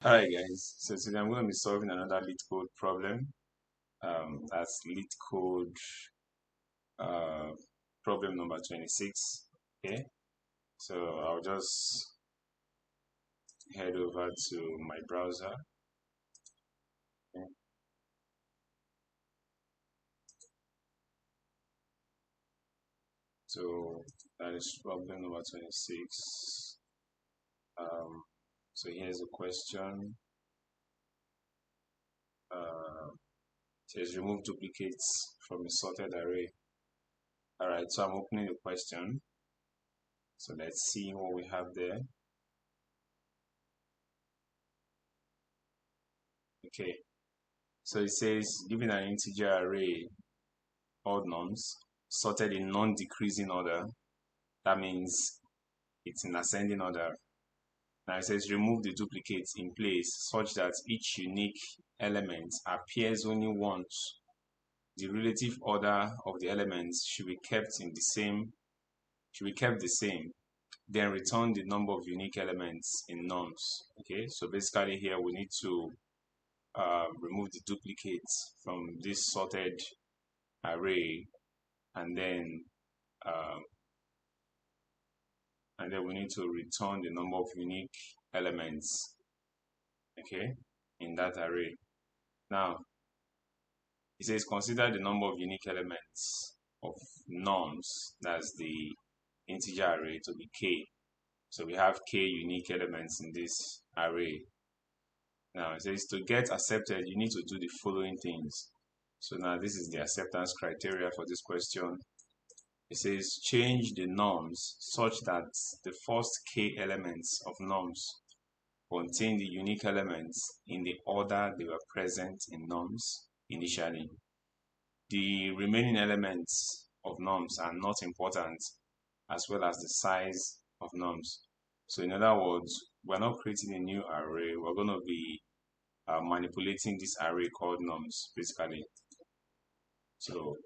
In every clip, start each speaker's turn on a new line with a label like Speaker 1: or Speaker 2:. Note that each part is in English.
Speaker 1: Hi guys, so today I'm going to be solving another Leetcode problem. That's Leetcode uh, problem number 26. Okay, so I'll just head over to my browser. Okay. So that is problem number 26. Um, so here's the question. Uh, it says remove duplicates from a sorted array. Alright, so I'm opening the question. So let's see what we have there. Okay, so it says given an integer array, odd norms, sorted in non-decreasing order, that means it's in ascending order. Now it says remove the duplicates in place such that each unique element appears only once. The relative order of the elements should be kept the same. Then return the number of unique elements in norms. Okay, so basically here we need to remove the duplicates from this sorted array, and then um, we need to return the number of unique elements, okay, in that array. Now it says consider the number of unique elements of norms, that's the integer array, to be k. So we have k unique elements in this array. Now it says to get accepted you need to do the following things. So now this is the acceptance criteria for this question. It says change the norms such that the first k elements of norms contain the unique elements in the order they were present in norms initially. The remaining elements of norms are not important, as well as the size of norms. So in other words, we're not creating a new array, we're going to be manipulating this array called norms, basically. So,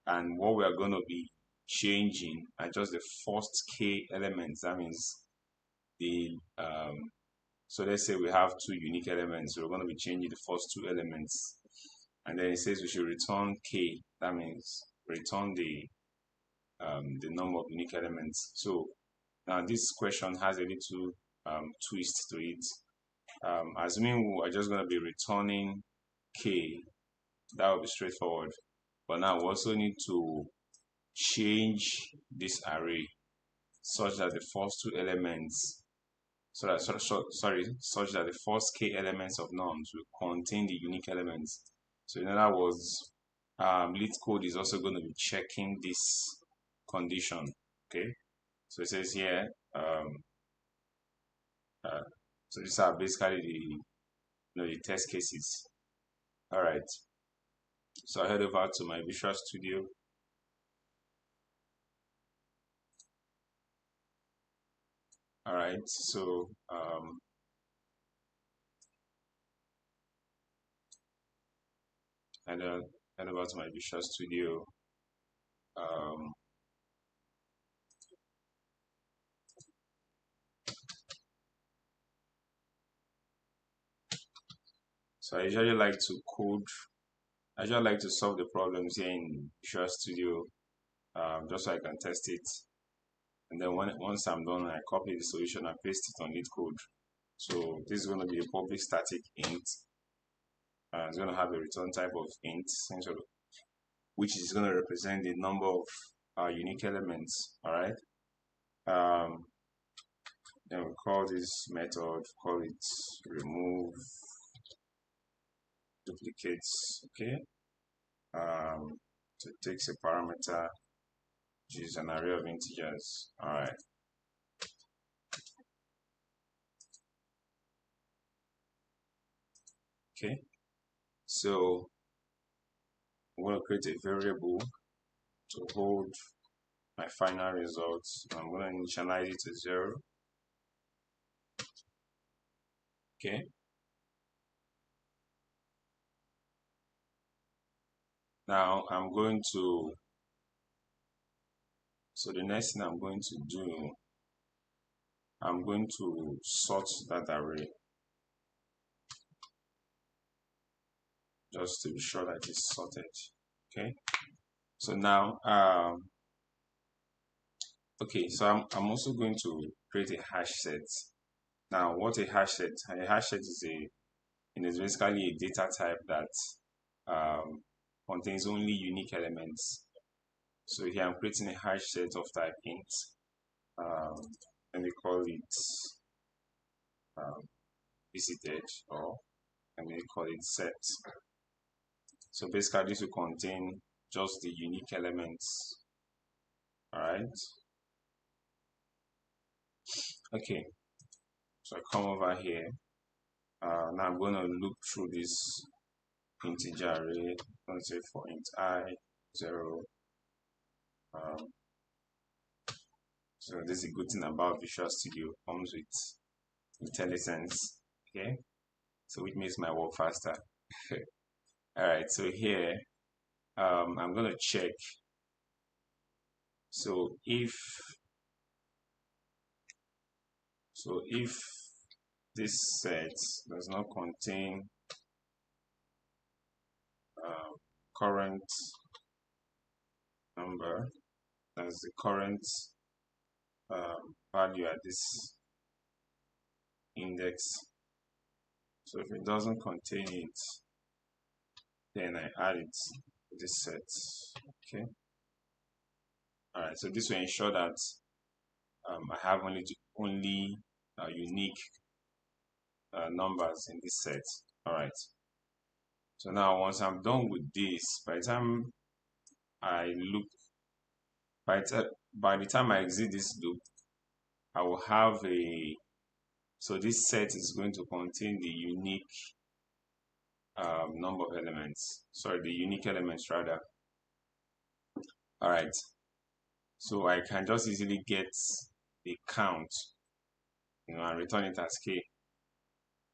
Speaker 1: and what we are going to be changing are just the first k elements. That means the so let's say we have two unique elements, so we're going to be changing the first two elements, and then it says we should return k. That means return the number of unique elements. So now this question has a little twist to it. Assuming we are just going to be returning k, that will be straightforward. But now we also need to change this array such that the first two elements such that the first k elements of norms will contain the unique elements. So in other words, Leetcode is also going to be checking this condition. Okay, so it says here, uh, so these are basically the test cases. All right, so I head over to my Visual Studio. All right, so head, head over to my Visual Studio. Um, so I usually like to code. I usually like to solve the problems here in Visual Studio, just so I can test it. And then once I'm done, I copy the solution and paste it on Leetcode. So this is going to be a public static int. It's going to have a return type of int, essentially, which is going to represent the number of unique elements. All right. Um, then we call this method, call it remove duplicates. Okay. So it takes a parameter which is an array of integers. All right. Okay. So I'm going to create a variable to hold my final results. I'm going to initialize it to 0. Okay. Now I'm going to, so the next thing I'm going to do, I'm going to sort that array. just to be sure that it's sorted. Okay, so now okay, so I'm also going to create a hash set. Now, what a hash set? A hash set is basically a data type that contains only unique elements. So here I'm creating a hash set of type int. Let me call it visited, or let me call it set. So basically this will contain just the unique elements. All right. Okay. So I come over here. Now I'm going to look through this integer array. I'm going to say for int I 0. So this is a good thing about Visual Studio. It comes with IntelliSense. Okay. So it makes my work faster. All right. So here, I'm going to check. So if this set does not contain current number, that's the current value at this index. So if it doesn't contain it, then I add it to this set. Okay. All right. So this will ensure that I have only unique numbers in this set. All right. So now once I'm done with this, by the time I look, by the time I exit this loop, I will have so this set is going to contain the unique number of elements. Sorry, the unique elements rather. All right. So I can just easily get the count, and return it as k.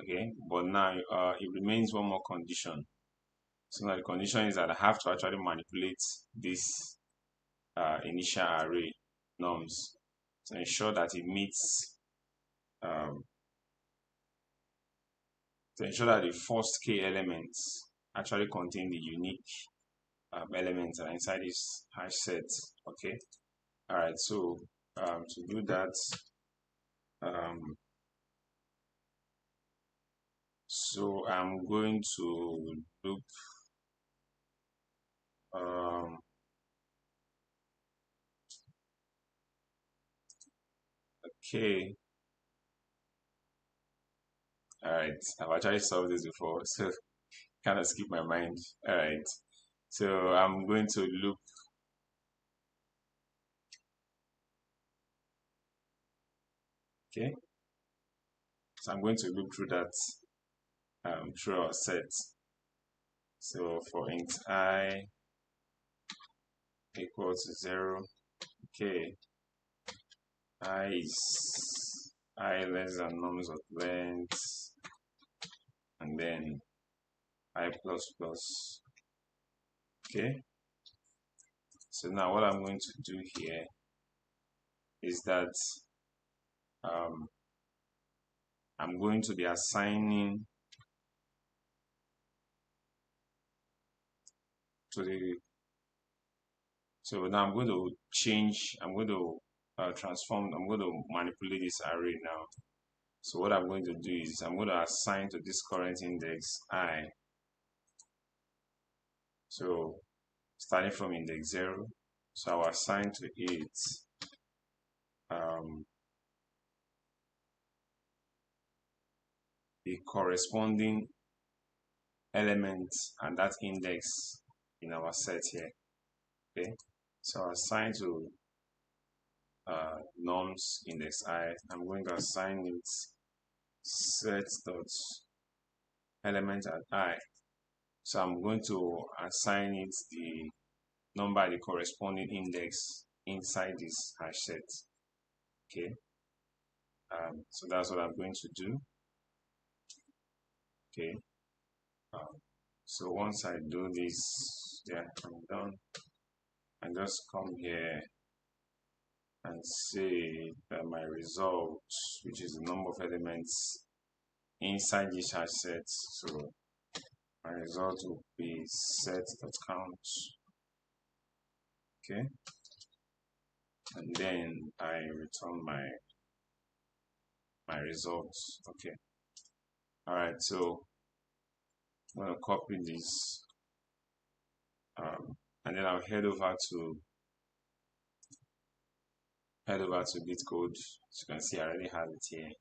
Speaker 1: Okay, but now it remains one more condition. So now the condition is that I have to actually manipulate this initial array norms to ensure that it meets to ensure that the first k elements actually contain the unique elements that are inside this hash set. Okay. All right. So to do that, so I'm going to loop okay. All right. I've actually solved this before, so kind of skip my mind. All right. So I'm going to loop. Okay. So I'm going to loop through that through our set. So for int I equal to 0, okay, I is I less than norms of length, and then I plus plus. Okay. So now what I'm going to do here is that I'm going to be assigning to the, so now I'm going to change, I'm going to transform, I'm going to manipulate this array now. So what I'm going to do is I'm going to assign to this current index I. So starting from index 0, so I'll assign to it the corresponding element and that index in our set here. Okay, so I'll assign to norms index I. I'm going to assign it set dot element at I. So I'm going to assign it the number, the corresponding index inside this hash set. Okay, so that's what I'm going to do. Okay, so once I do this, yeah, I'm done. And just come here and say that my result, which is the number of elements inside this hash set, so My result will be set.count. Okay, and then I return my results. Okay, all right, so I'm going to copy this, and then I'll head over to Leetcode. As you can see, I already have it here.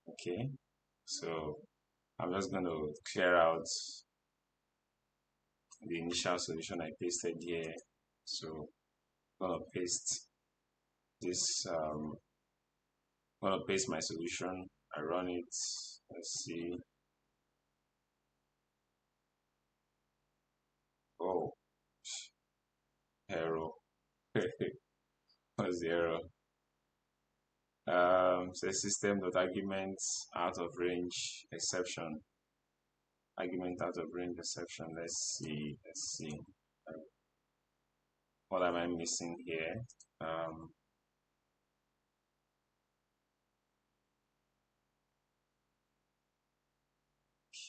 Speaker 1: Okay, so I'm just going to clear out the initial solution I pasted here. So I'm going to paste this, I'm going to paste my solution. I run it. Let's see. Oh, error. What's the error? Say system.arguments out of range exception. Argument out of range exception. Let's see. What am I missing here?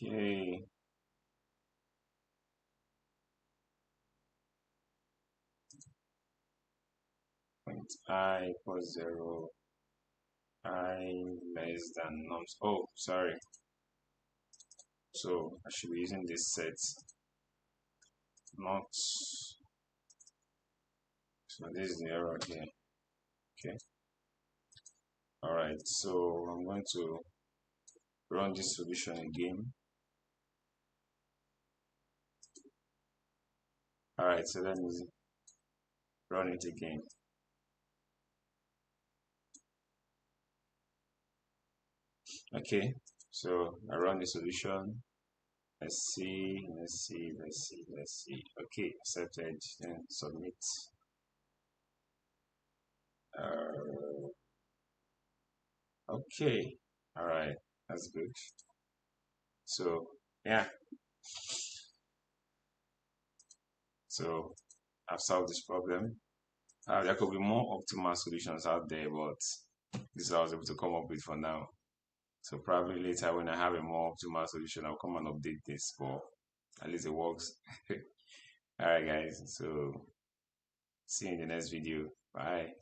Speaker 1: Okay. Point I equals 0, I less than nums. Oh, sorry. So I should be using this set, not. So this is the error here. Okay. All right. So I'm going to run this solution again. All right. So let me run it again. Okay. So I run the solution. Let's see. Okay, accepted. Then submit. Okay. All right. That's good. So yeah. So I've solved this problem. There could be more optimal solutions out there, but this is what I was able to come up with for now. So probably later when I have a more optimal solution, I'll come and update this, but at least it works. All right, guys. So see you in the next video. Bye.